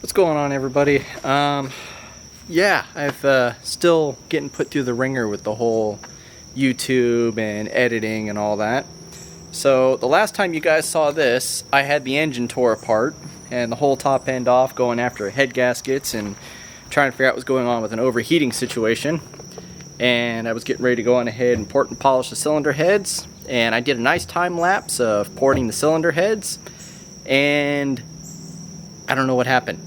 What's going on, everybody? Yeah, I've still getting put through the ringer with the whole YouTube and editing and all that. So the last time you guys saw this, I had the engine tore apart and the whole top end off, going after head gaskets and trying to figure out what was going on with an overheating situation. And I was getting ready to go on ahead and port and polish the cylinder heads, and I did a nice time lapse of porting the cylinder heads, and I don't know what happened.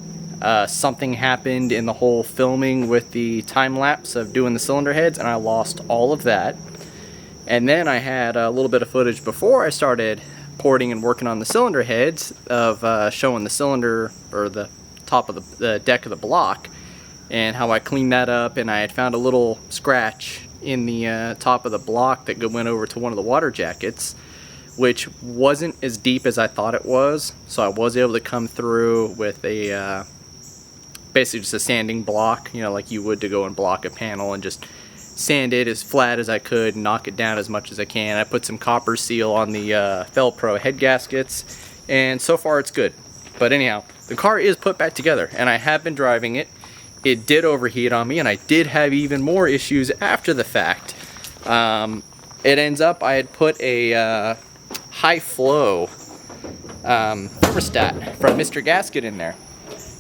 Something happened in the whole filming with the time lapse of doing the cylinder heads, and I lost all of that. And then I had a little bit of footage before I started porting and working on the cylinder heads of showing the cylinder, or the top of the deck of the block, and how I cleaned that up, and I had found a little scratch in the top of the block that went over to one of the water jackets, which wasn't as deep as I thought it was. So I was able to come through with a basically just a sanding block, you know, like you would to go and block a panel, and just sand it as flat as I could, knock it down as much as I can. I put some copper seal on the Felpro head gaskets, and so far it's good. But anyhow, the car is put back together, and I have been driving it. It did overheat on me, and I did have even more issues after the fact. It ends up I had put a high flow thermostat from Mr. Gasket in there.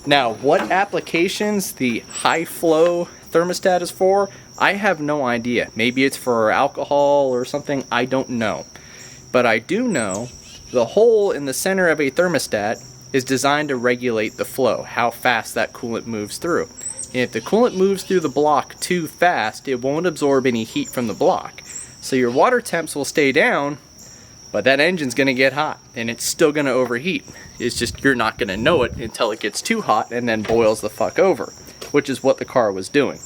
Now, what applications the high flow thermostat is for, I have no idea. Maybe it's for alcohol or something, I don't know. But I do know the hole in the center of a thermostat is designed to regulate the flow, how fast that coolant moves through. And if the coolant moves through the block too fast, it won't absorb any heat from the block. So your water temps will stay down, but that engine's going to get hot, and it's still going to overheat. It's just you're not going to know it until it gets too hot and then boils the fuck over, which is what the car was doing.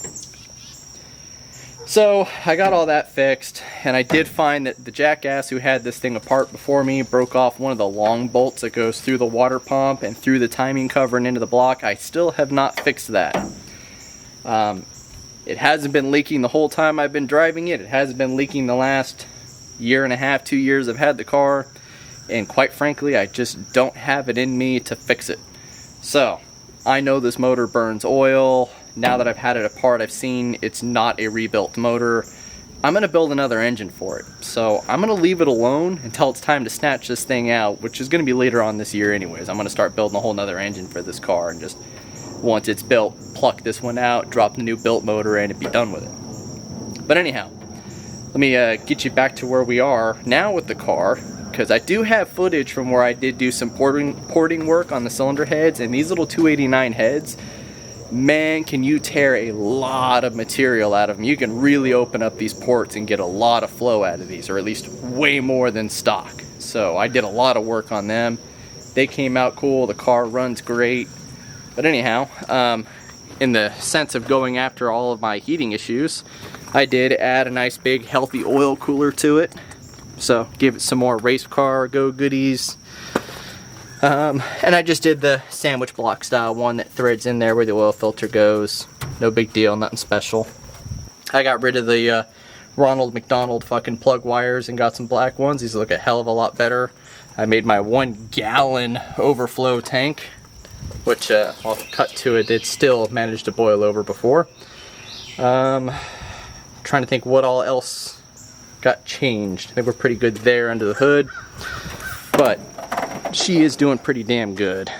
So I got all that fixed, and I did find that the jackass who had this thing apart before me broke off one of the long bolts that goes through the water pump and through the timing cover and into the block. I still have not fixed that. It hasn't been leaking the whole time I've been driving it. It hasn't been leaking the last year and a half, 2 years I've had the car, and quite frankly, I just don't have it in me to fix it. So I know this motor burns oil. Now that I've had it apart, I've seen it's not a rebuilt motor. I'm going to build another engine for it. So I'm going to leave it alone until it's time to snatch this thing out, which is going to be later on this year anyways. I'm going to start building a whole nother engine for this car, and just once it's built, pluck this one out, drop the new built motor in, and be done with it. But anyhow, let me get you back to where we are now with the car, because I do have footage from where I did do some porting work on the cylinder heads, and these little 289 heads, man, can you tear a lot of material out of them. You can really open up these ports and get a lot of flow out of these, or at least way more than stock. So I did a lot of work on them. They came out cool. The car runs great. But anyhow, in the sense of going after all of my heating issues, I did add a nice big healthy oil cooler to it. So give it some more race car go goodies. And I just did the sandwich block style one that threads in there where the oil filter goes. No big deal, nothing special. I got rid of the Ronald McDonald fucking plug wires and got some black ones. These look a hell of a lot better. I made my 1 gallon overflow tank, which I'll cut to it. It still managed to boil over before. Trying to think what all else got changed. I think we're pretty good there under the hood, but she is doing pretty damn good.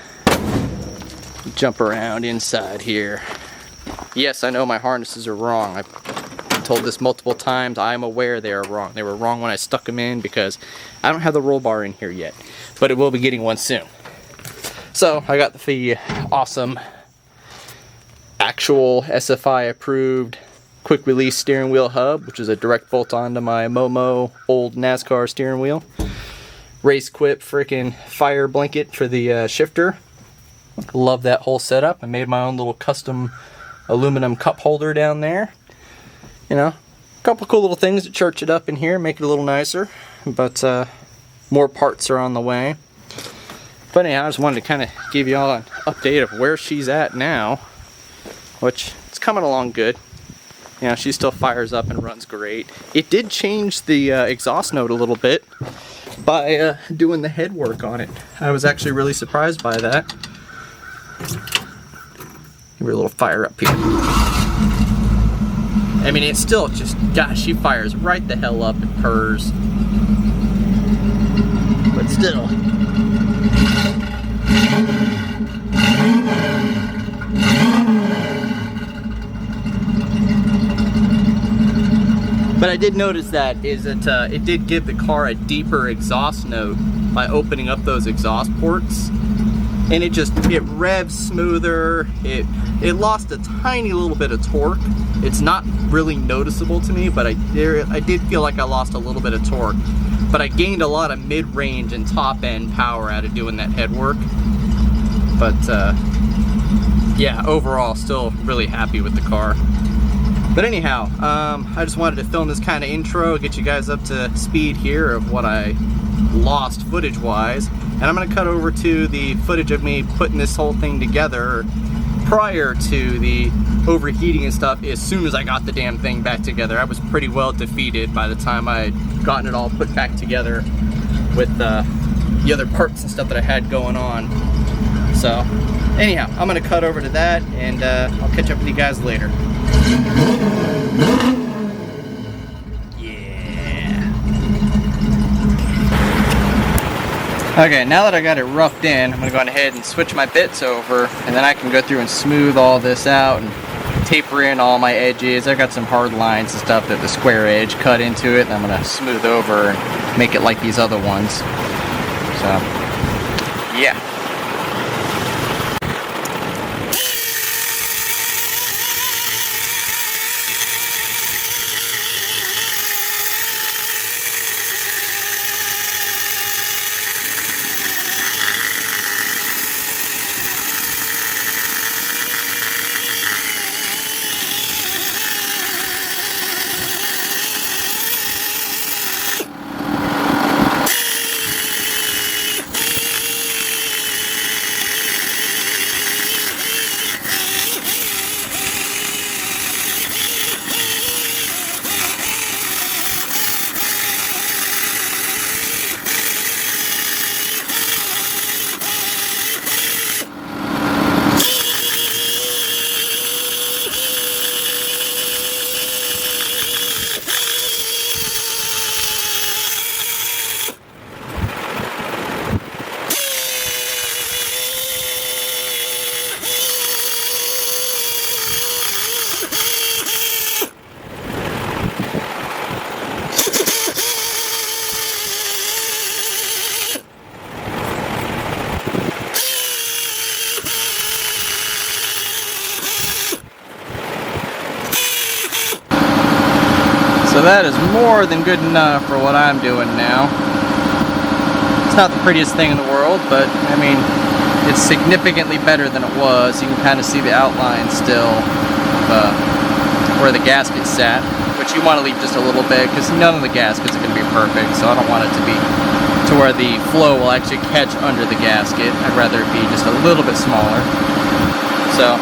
Jump around inside here. Yes, I know my harnesses are wrong. I've told this multiple times. I'm aware they are wrong. They were wrong when I stuck them in because I don't have the roll bar in here yet, but it will be getting one soon. So I got the awesome actual SFI approved quick release steering wheel hub, which is a direct bolt onto my Momo old NASCAR steering wheel. Race Quip freaking fire blanket for the shifter. Love that whole setup. I made my own little custom aluminum cup holder down there. You know, a couple cool little things to church it up in here, make it a little nicer. But more parts are on the way. But anyhow, I just wanted to kind of give you all an update of where she's at now, which it's coming along good. You know, she still fires up and runs great. It did change the exhaust note a little bit by doing the head work on it. I was actually really surprised by that. Give her a little fire up here. I mean, it's still just, gosh, she fires right the hell up and purrs. But still. But I did notice that it did give the car a deeper exhaust note by opening up those exhaust ports, and it revs smoother. It lost a tiny little bit of torque. It's not really noticeable to me, but I did feel like I lost a little bit of torque. But I gained a lot of mid-range and top-end power out of doing that head work. But yeah, overall, still really happy with the car. But anyhow, I just wanted to film this kind of intro, get you guys up to speed here of what I lost footage-wise. And I'm going to cut over to the footage of me putting this whole thing together prior to the overheating and stuff. As soon as I got the damn thing back together, I was pretty well defeated by the time I had gotten it all put back together with the other parts and stuff that I had going on. So anyhow, I'm going to cut over to that, and I'll catch up with you guys later. Yeah. Okay, now that I got it roughed in, I'm going to go ahead and switch my bits over, and then I can go through and smooth all this out and taper in all my edges. I've got some hard lines and stuff that the square edge cut into it, and I'm going to smooth over and make it like these other ones. So, yeah. So that is more than good enough for what I'm doing now. It's not the prettiest thing in the world, but I mean, it's significantly better than it was. You can kind of see the outline still of where the gasket sat, which you want to leave just a little bit because none of the gaskets are going to be perfect, so I don't want it to be to where the flow will actually catch under the gasket. I'd rather it be just a little bit smaller. So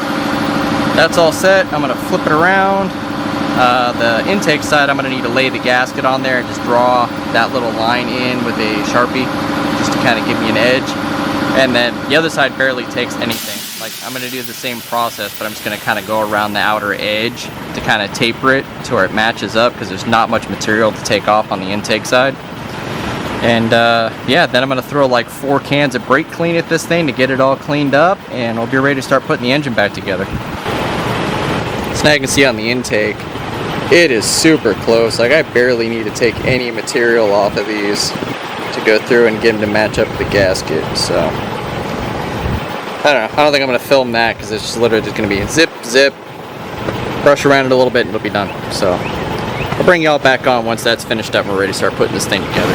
that's all set. I'm going to flip it around. The intake side, I'm going to need to lay the gasket on there and just draw that little line in with a Sharpie just to kind of give me an edge. And then the other side barely takes anything. Like, I'm going to do the same process, but I'm just going to kind of go around the outer edge to kind of taper it to where it matches up because there's not much material to take off on the intake side. And yeah, then I'm going to throw like 4 cans of brake clean at this thing to get it all cleaned up, and we'll be ready to start putting the engine back together. So now you can see on the intake, it is super close. Like, I barely need to take any material off of these to go through and get them to match up with the gasket. So I don't know. I don't think I'm going to film that because it's just literally just going to be zip, zip, brush around it a little bit, and it'll be done. So I'll bring y'all back on once that's finished up and we're ready to start putting this thing together.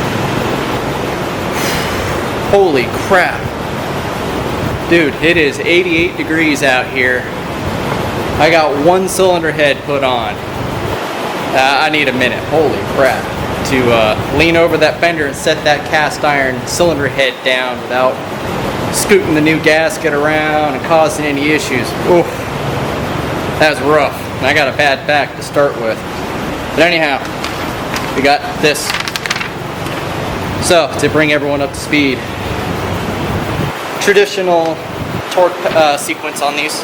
Holy crap. Dude, it is 88 degrees out here. I got 1 cylinder head put on. I need a minute, holy crap, to lean over that fender and set that cast iron cylinder head down without scooting the new gasket around and causing any issues. Oof, that was rough. And I got a bad back to start with. But anyhow, we got this. So, to bring everyone up to speed, traditional torque sequence on these.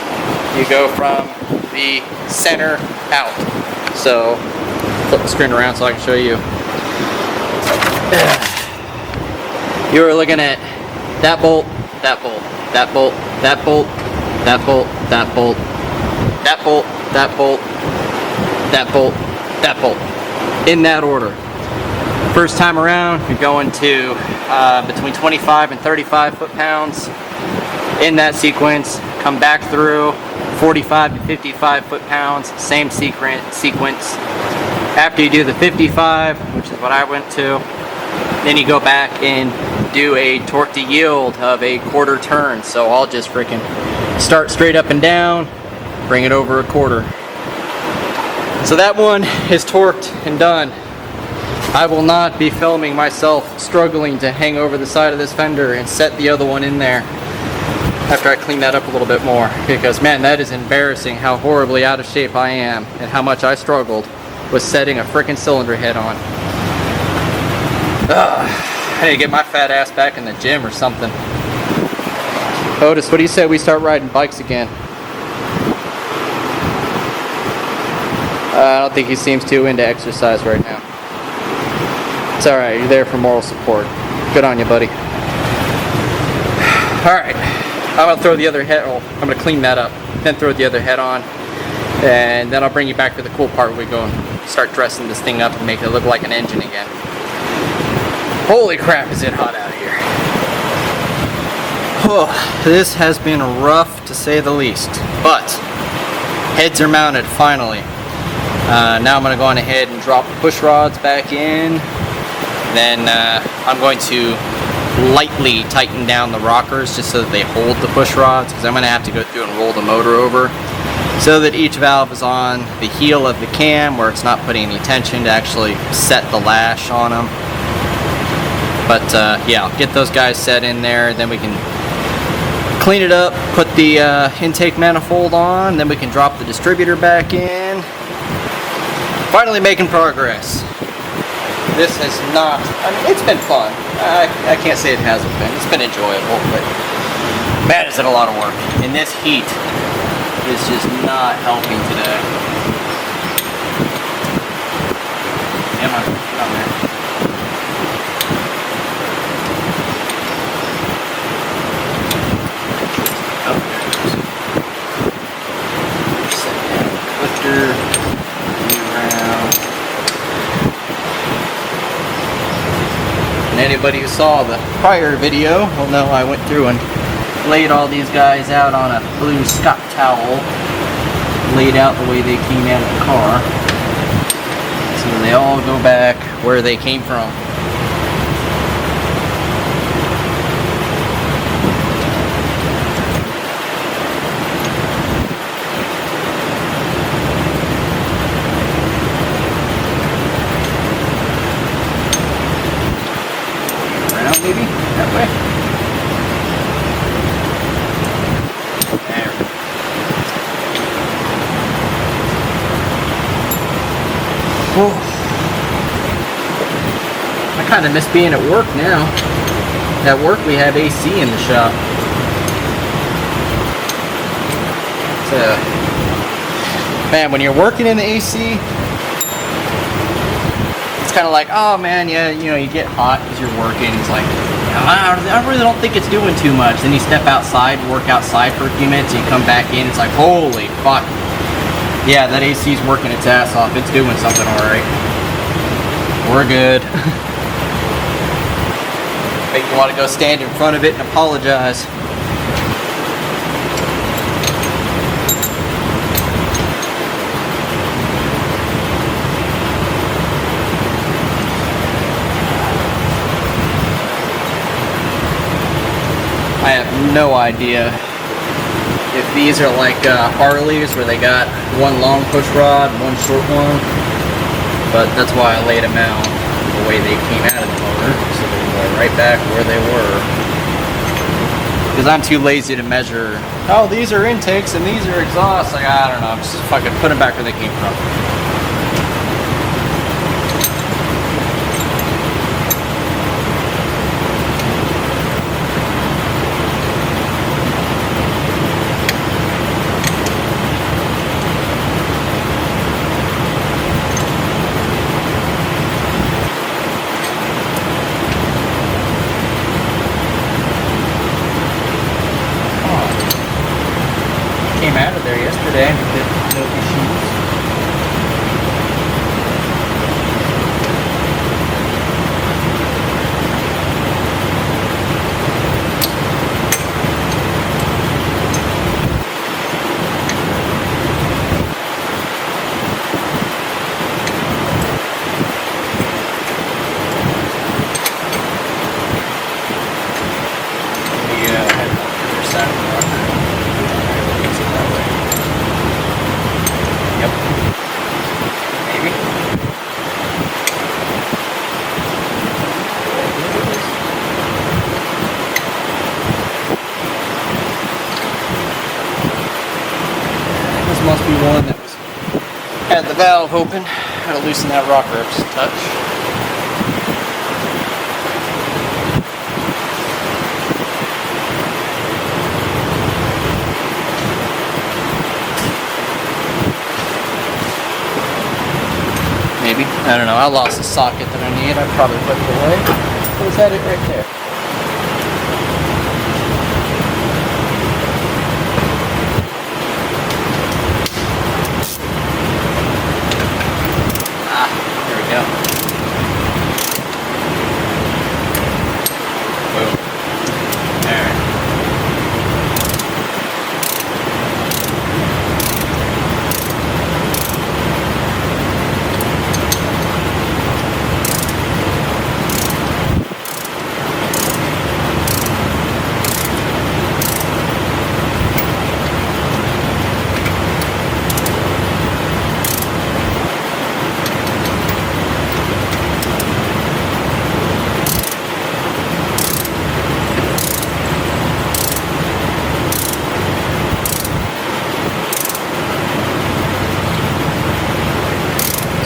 You go from the center out. So flip the screen around so I can show you. You are looking at that bolt, that bolt, that bolt, that bolt, that bolt, that bolt, that bolt, that bolt, that bolt, that bolt, in that order. First time around, you're going to between 25 and 35 foot-pounds in that sequence. Come back through 45 to 55 foot-pounds, same sequence. After you do the 55, which is what I went to, then you go back and do a torque to yield of a quarter turn. So I'll just freaking start straight up and down, bring it over a quarter. So that one is torqued and done. I will not be filming myself struggling to hang over the side of this fender and set the other one in there after I clean that up a little bit more, because man, that is embarrassing how horribly out of shape I am and how much I struggled with setting a freaking cylinder head on. I need to get my fat ass back in the gym or something. Otis, what do you say we start riding bikes again? I don't think he seems too into exercise right now. It's alright, you're there for moral support. Good on you, buddy. Alright, I'm going to throw the other head, I'm going to clean that up, then throw the other head on, and then I'll bring you back to the cool part where we go and start dressing this thing up and make it look like an engine again. Holy crap, is it hot out here. Oh, this has been rough to say the least, but heads are mounted finally. Now I'm going to go on ahead and drop the push rods back in. Then I'm going to lightly tighten down the rockers just so that they hold the push rods, because I'm going to have to go through and roll the motor over so that each valve is on the heel of the cam where it's not putting any tension to actually set the lash on them. But yeah, I'll get those guys set in there, then we can clean it up, put the intake manifold on, then we can drop the distributor back in. Finally making progress. This has not, I mean, it's been fun. I can't say it hasn't been. It's been enjoyable, but man, is it a lot of work. And this heat is just not helping today. Come on, get on there. Oh, there it is. Set down the lifter. Anybody who saw the prior video will know I went through and laid all these guys out on a blue Scott towel, laid out the way they came out of the car, so they all go back where they came from. Maybe that way. There. Whoa. I kind of miss being at work now. At work we have AC in the shop. So, man, when you're working in the AC, it's kind of like, oh man, yeah, you know, you get hot because you're working. It's like, I really don't think it's doing too much. Then you step outside, work outside for a few minutes, and you come back in. It's like, holy fuck. Yeah, that AC's working its ass off. It's doing something alright. We're good. Make you want to go stand in front of it and apologize. I have no idea if these are like Harleys where they got one long push rod, one short one, but that's why I laid them out the way they came out of the motor, so they go right back where they were. Because I'm too lazy to measure, oh, these are intakes and these are exhausts. Like, I don't know, I'm just fucking put them back where they came from. came out of there yesterday with no issues. Must be one that was had the valve open. Had to loosen that rocker up just a touch. Maybe. I don't know. I lost the socket that I need. I probably put it away. But it's had it right there. Yeah. Boom. There.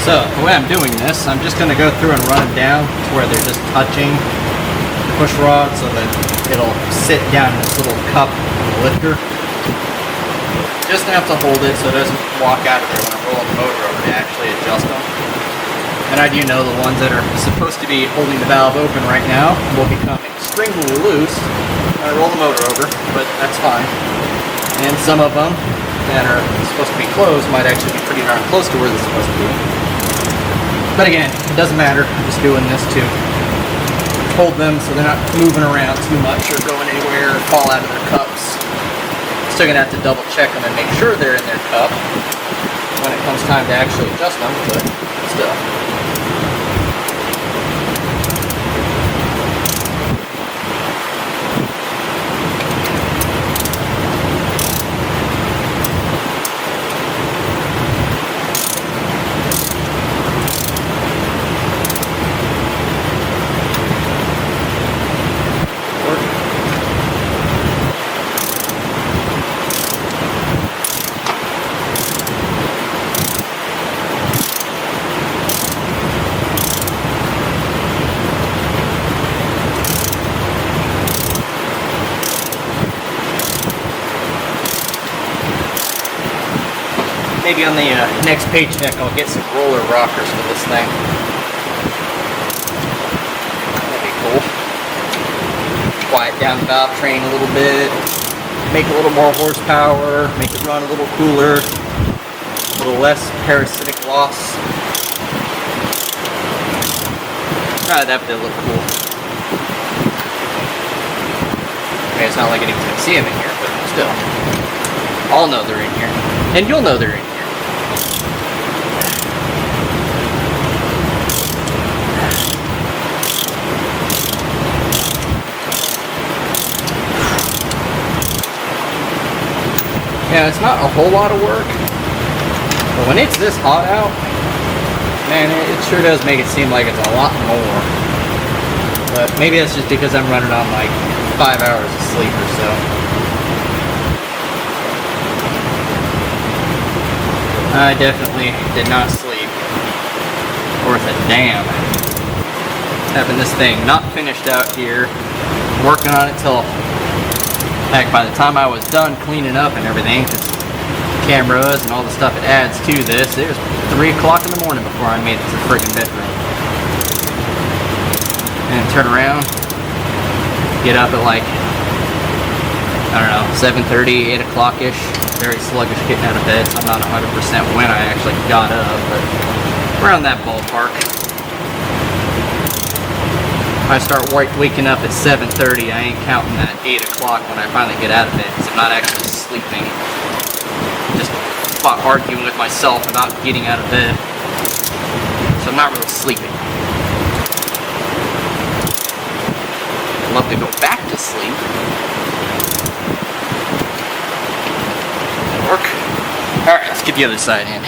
So, the way I'm doing this, I'm just going to go through and run them down to where they're just touching the push rod so that it'll sit down in this little cup on the lifter. Just enough to hold it so it doesn't walk out of there when I'm rolling the motor over to actually adjust them. And I do know the ones that are supposed to be holding the valve open right now will become extremely loose when I roll the motor over, but that's fine. And some of them that are supposed to be closed might actually be pretty darn close to where they're supposed to be. But again, it doesn't matter. I'm just doing this to hold them so they're not moving around too much or going anywhere or fall out of their cups. Still gonna have to double check them and make sure they're in their cup when it comes time to actually adjust them, but still. Maybe on the next paycheck I'll get some roller rockers for this thing. That'd be cool. Quiet down the valve train a little bit, make a little more horsepower, make it run a little cooler, a little less parasitic loss. That would look cool. I mean, it's not like anyone can see them in here, but still. I'll know they're in here. And you'll know they're in here. Yeah, it's not a whole lot of work, but when it's this hot out, man, it sure does make it seem like it's a lot more. But maybe that's just because I'm running on like 5 hours of sleep or so. I definitely did not sleep worth a damn. Having this thing not finished out here, working on it till, heck, by the time I was done cleaning up and everything, because cameras and all the stuff it adds to this, it was 3 o'clock in the morning before I made it to the friggin' bedroom. And turn around, get up at like, I don't know, 7:30, 8 o'clock-ish. Very sluggish getting out of bed, so I'm not 100% when I actually got up, but around that ballpark. If I start waking up at 7:30, I ain't counting that 8 o'clock when I finally get out of bed, because I'm not actually sleeping. Just arguing with myself about getting out of bed. So I'm not really sleeping. I'd love to go back to sleep. Work. Alright, let's get the other side in.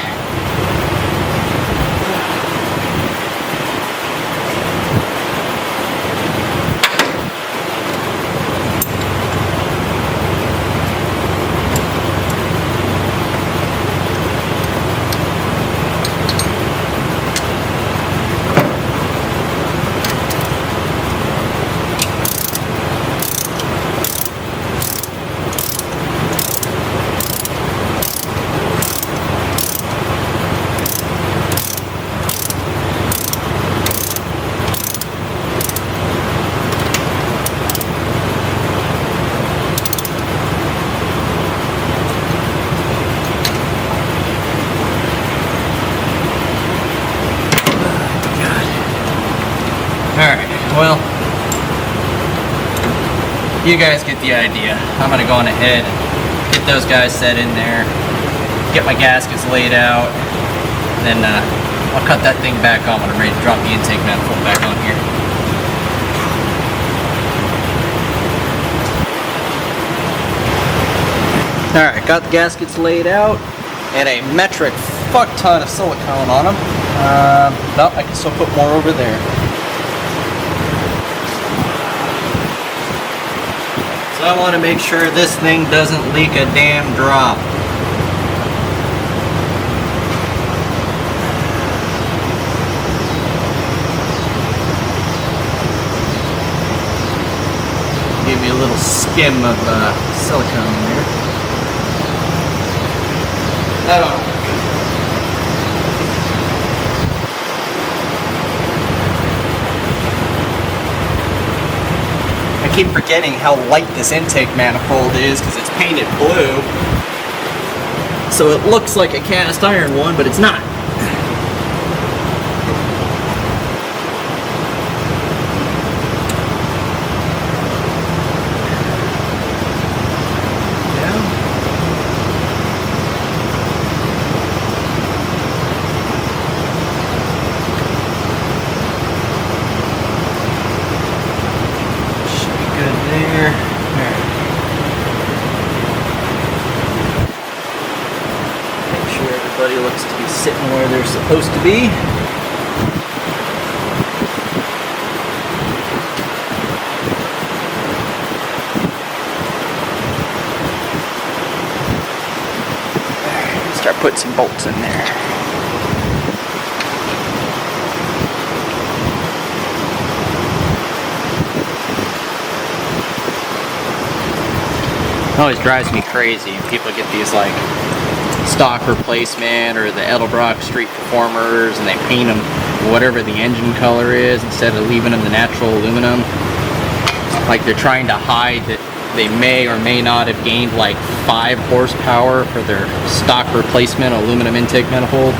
Alright, well, you guys get the idea. I'm going to go on ahead and get those guys set in there, get my gaskets laid out, and then I'll cut that thing back on when I'm ready to drop the intake manifold back on here. Alright, got the gaskets laid out, and a metric fuck ton of silicone on them. No, I can still put more over there. So I want to make sure this thing doesn't leak a damn drop. Give me a little skim of silicone in there. That ought to work. I keep forgetting how light this intake manifold is because it's painted blue. So it looks like a cast iron one, but it's not. Everybody looks to be sitting where they're supposed to be. Start putting some bolts in there. It always drives me crazy when people get these like stock replacement or the Edelbrock Street Performers and they paint them whatever the engine color is instead of leaving them the natural aluminum. Like they're trying to hide that they may or may not have gained like 5 horsepower for their stock replacement aluminum intake manifold.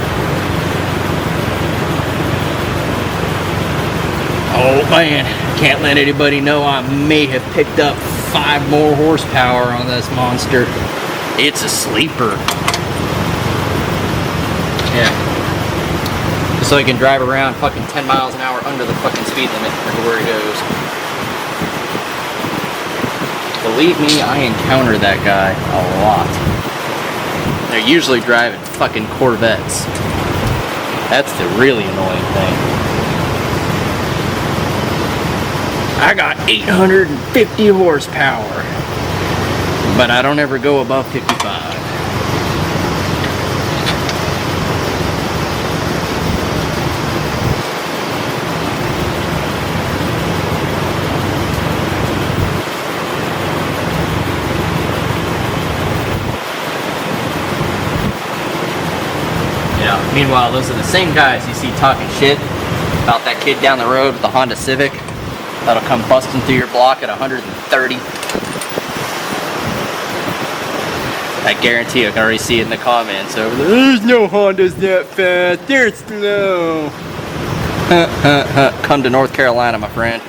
Oh man, can't let anybody know I may have picked up 5 more horsepower on this monster. It's a sleeper. Yeah. Just so he can drive around fucking 10 miles an hour under the fucking speed limit everywhere he goes. Believe me, I encounter that guy a lot. They're usually driving fucking Corvettes. That's the really annoying thing. I got 850 horsepower, but I don't ever go above 55. Meanwhile, those are the same guys you see talking shit about that kid down the road with the Honda Civic that'll come busting through your block at 130. I guarantee you can already see it in the comments over there. There's no Hondas that fast. They're slow. Come to North Carolina, my friend.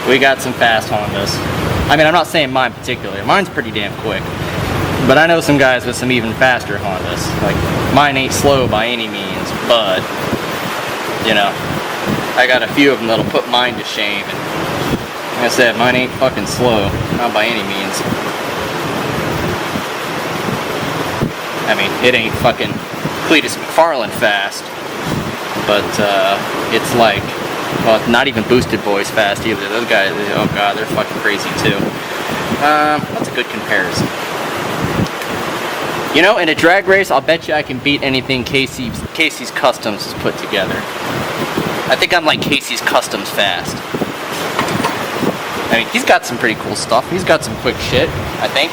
We got some fast Hondas. I mean, I'm not saying mine particularly. Mine's pretty damn quick. But I know some guys with some even faster Hondas. Like, mine ain't slow by any means, but, you know, I got a few of them that'll put mine to shame. And like I said, mine ain't fucking slow. Not by any means. I mean, it ain't fucking Cletus McFarlane fast, but it's like, well, not even Boosted Boys fast either. Those guys, oh god, they're fucking crazy too. That's a good comparison. You know, in a drag race, I'll bet you I can beat anything Casey's Customs has put together. I think I'm like Casey's Customs fast. I mean, he's got some pretty cool stuff. He's got some quick shit, I think.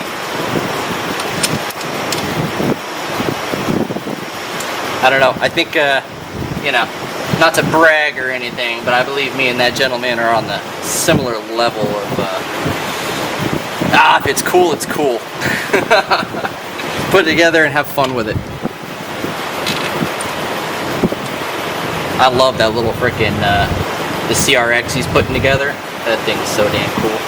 I don't know. I think, you know, not to brag or anything, but I believe me and that gentleman are on the similar level of, if it's cool, it's cool. Put it together and have fun with it. I love that little frickin' the CRX he's putting together. That thing's so damn cool.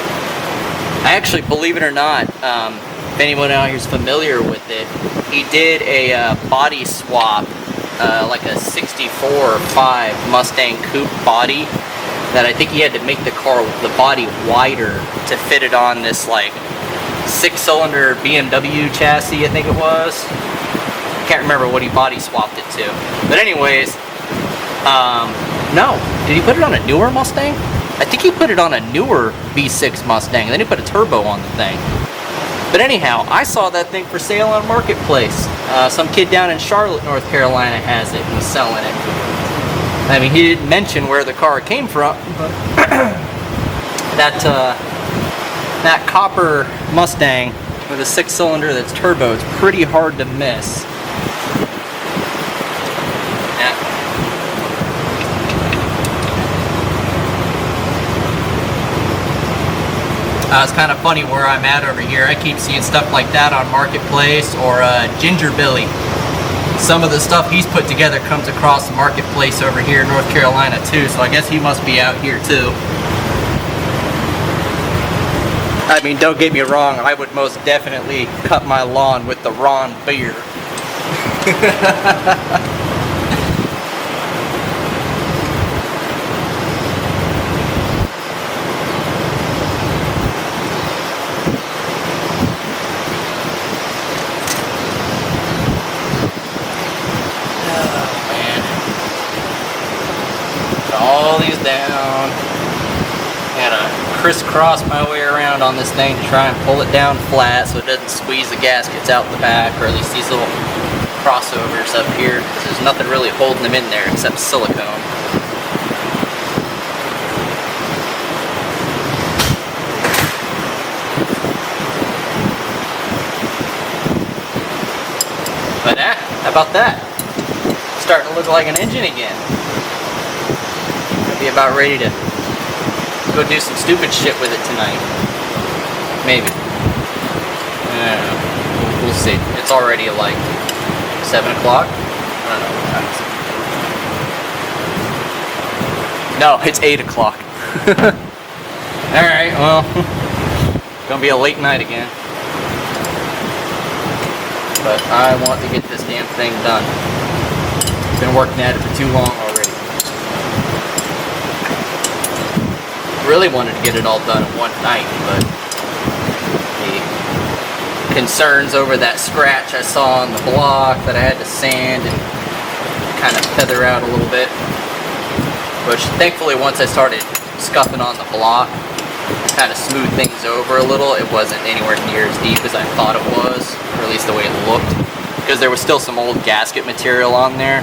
I actually, believe it or not, if anyone out here is familiar with it, he did a body swap. Like a 64 or 5 Mustang Coupe body that I think he had to make the body wider to fit it on this like 6-cylinder BMW chassis, I think it was. I can't remember what he body swapped it to. But anyways, no. Did he put it on a newer Mustang? I think he put it on a newer V6 Mustang, and then he put a turbo on the thing. But anyhow, I saw that thing for sale on Marketplace. Some kid down in Charlotte, North Carolina has it and was selling it. I mean, he didn't mention where the car came from, but that copper Mustang with a 6-cylinder that's turbo, it's pretty hard to miss. It's kind of funny where I'm at over here. I keep seeing stuff like that on Marketplace or Ginger Billy. Some of the stuff he's put together comes across the Marketplace over here in North Carolina too, so I guess he must be out here too. I mean, don't get me wrong, I would most definitely cut my lawn with the Ron beer. All these down. Gotta crisscross my way around on this thing to try and pull it down flat so it doesn't squeeze the gaskets out the back, or at least these little crossovers up here, because there's nothing really holding them in there except silicone. But how about that? Starting to look like an engine again. Be about ready to go do some stupid shit with it tonight. Maybe. I don't know. We'll see. It's already like 7 o'clock. I don't know what time is it. No, it's 8 o'clock. Alright, well, gonna be a late night again. But I want to get this damn thing done. Been working at it for too long already. Really wanted to get it all done in one night, but the concerns over that scratch I saw on the block that I had to sand and kind of feather out a little bit, which thankfully once I started scuffing on the block, kind of smoothed things over a little. It wasn't anywhere near as deep as I thought it was, or at least the way it looked, because there was still some old gasket material on there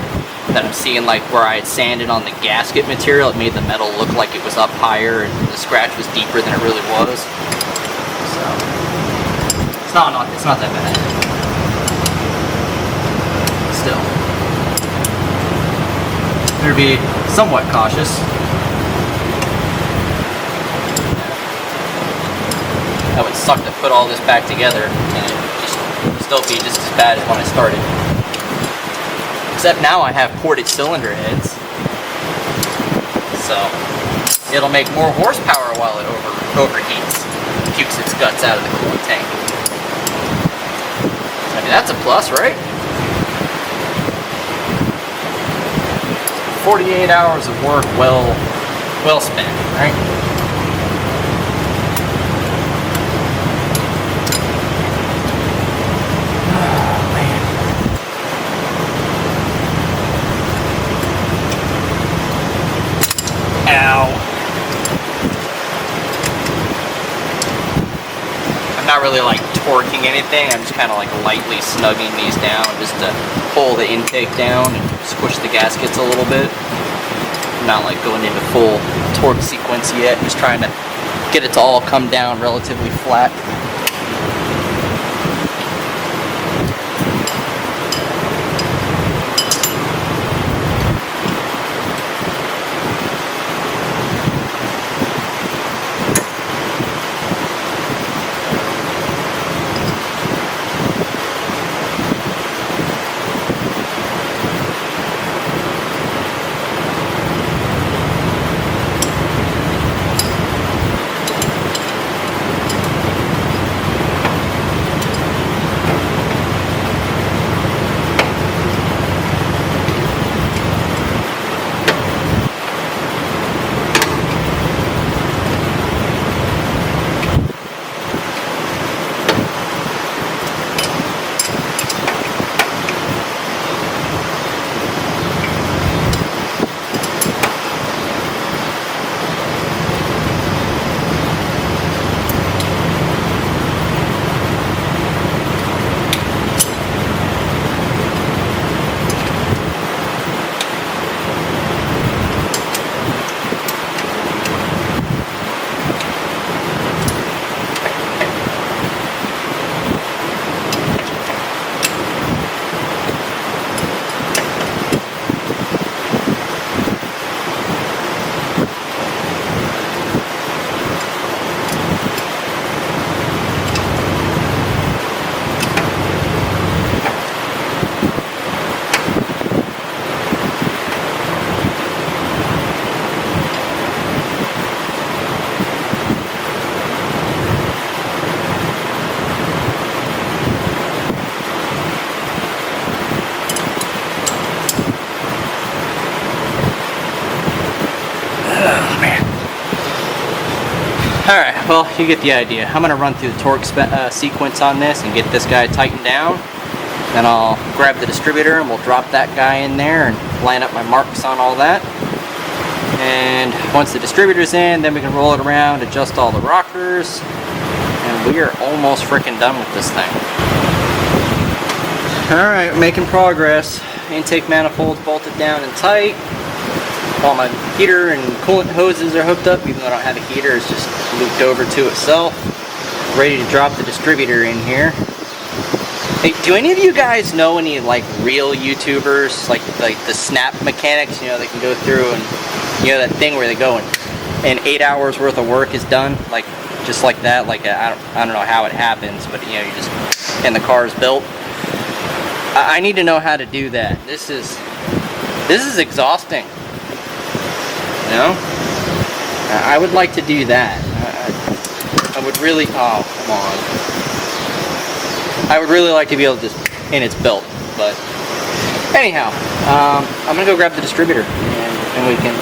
that I'm seeing, like where I had sanded on the gasket material, it made the metal look like it was up higher and the scratch was deeper than it really was. So it's not that bad. Still, better be somewhat cautious. That would suck to put all this back together and it just still be just as bad as when I started. Except now I have ported cylinder heads. So it'll make more horsepower while it overheats. Pukes its guts out of the coolant tank. I mean, that's a plus, right? 48 hours of work well spent, right? I'm not really like torquing anything, I'm just kind of like lightly snugging these down just to pull the intake down and squish the gaskets a little bit. I'm not like going into full torque sequence yet, just trying to get it to all come down relatively flat. Alright, well, you get the idea. I'm going to run through the torque sequence on this and get this guy tightened down. Then I'll grab the distributor and we'll drop that guy in there and line up my marks on all that. And once the distributor's in, then we can roll it around, adjust all the rockers, and we are almost freaking done with this thing. Alright, making progress. Intake manifold's bolted down and tight. All my heater and coolant hoses are hooked up, even though I don't have a heater, it's just looped over to itself. Ready to drop the distributor in here. Hey, do any of you guys know any like real YouTubers, like the snap mechanics? You know, they can go through and, you know, that thing where they go and 8 hours worth of work is done, like just like that. Like I don't know how it happens, but you know, you just, and the car is built. I need to know how to do that. This is exhausting. You know? I would like to do that. I would really, oh, come on. I would really like to be able to just, and it's built, but anyhow, I'm going to go grab the distributor and we can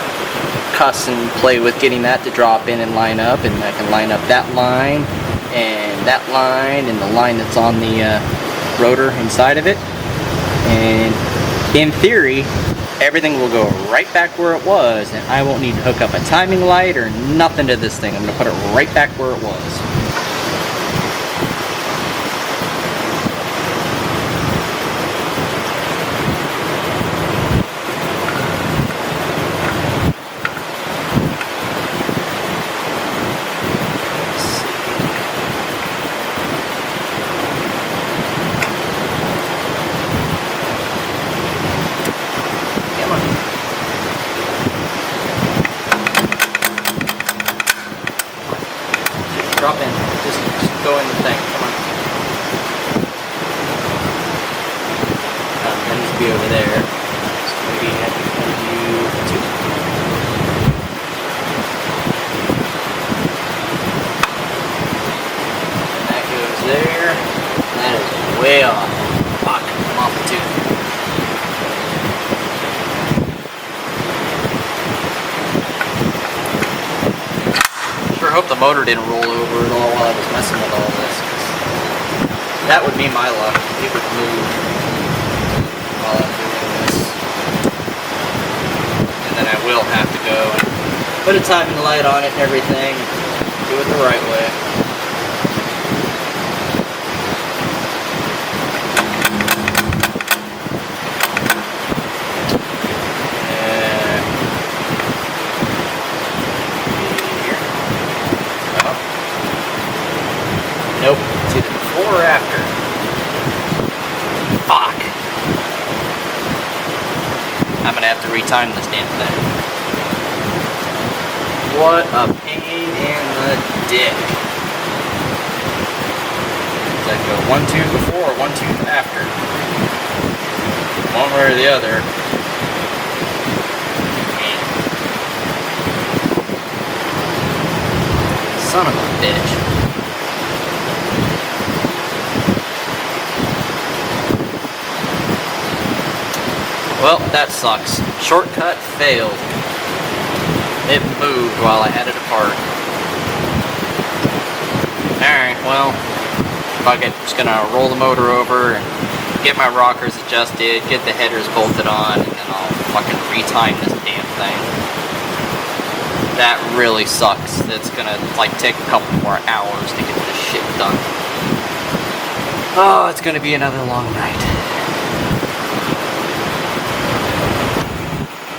cuss and play with getting that to drop in and line up, and I can line up that line and the line that's on the rotor inside of it, and in theory, everything will go right back where it was, and I won't need to hook up a timing light or nothing to this thing. I'm going to put it right back where it was. Drop in. there. So maybe I can put you two. And that goes there. That is way off. Fuck, I'm off the tooth. Sure hope the motor didn't roll over at all while I was messing with all this. That would be my luck. It would move while I'm doing this. And then I will have to go and put a timing light on it and everything. Do it the right way. Nope, it's either before or after. Fuck. I'm gonna have to retime this damn thing. What a pain in the dick. Does that go one tooth before or one tooth after? One way or the other. Man. Son of a bitch. Well, that sucks. Shortcut failed. It moved while I had it apart. Alright, well, fuck it. Just gonna roll the motor over and get my rockers adjusted, get the headers bolted on, and then I'll fucking retime this damn thing. That really sucks. It's gonna, like, take a couple more hours to get this shit done. Oh, it's gonna be another long night.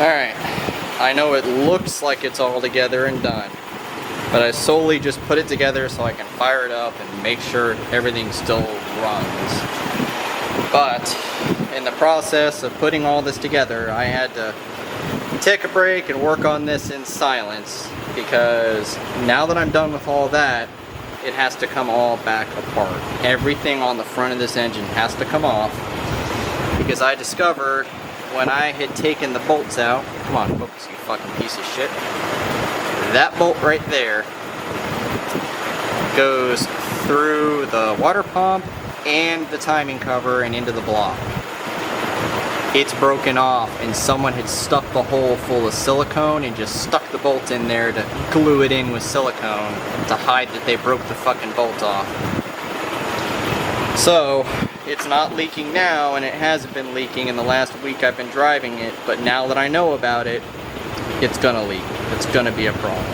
Alright, I know it looks like it's all together and done, but I solely just put it together so I can fire it up and make sure everything still runs. But in the process of putting all this together, I had to take a break and work on this in silence, because now that I'm done with all that, it has to come all back apart. Everything on the front of this engine has to come off, because I discovered when I had taken the bolts out, come on, focus, you fucking piece of shit. That bolt right there goes through the water pump and the timing cover and into the block. It's broken off, and someone had stuck the hole full of silicone and just stuck the bolt in there to glue it in with silicone to hide that they broke the fucking bolt off. So, it's not leaking now, and it hasn't been leaking in the last week I've been driving it, but now that I know about it, it's gonna leak. It's gonna be a problem.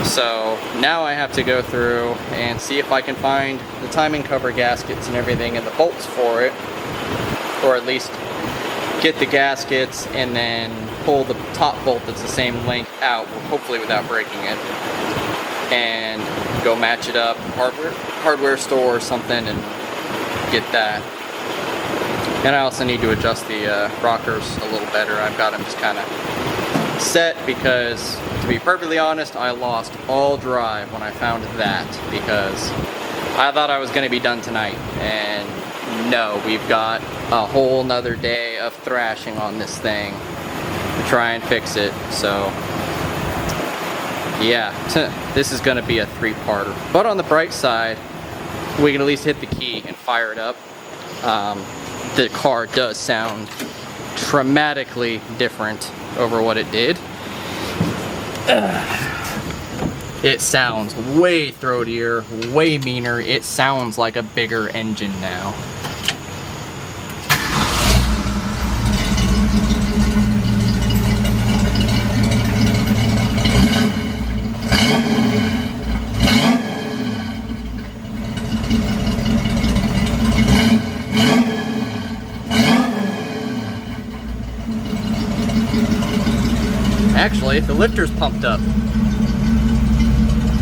So, now I have to go through and see if I can find the timing cover gaskets and everything and the bolts for it, or at least get the gaskets and then pull the top bolt that's the same length out, hopefully without breaking it, and go match it up, hardware store or something, and get that. And I also need to adjust the rockers a little better. I've got them just kind of set because, to be perfectly honest, I lost all drive when I found that, because I thought I was going to be done tonight, and no, we've got a whole nother day of thrashing on this thing to try and fix it. So yeah, this is going to be a three-parter. But on the bright side, we can at least hit the key and fire it up. The car does sound dramatically different over what it did. It sounds way throatier, way meaner. It sounds like a bigger engine now. Actually, the lifter's pumped up.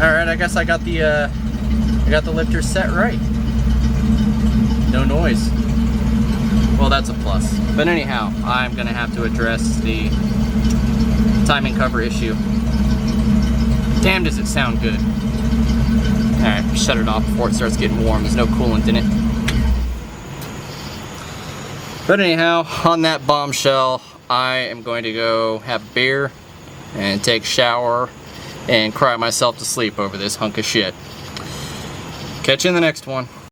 Alright, I guess I got the lifter set right. No noise. Well, that's a plus. But anyhow, I'm gonna have to address the timing cover issue. Damn, does it sound good. Alright, shut it off before it starts getting warm. There's no coolant in it. But anyhow, on that bombshell, I am going to go have a beer and take a shower and cry myself to sleep over this hunk of shit. Catch you in the next one.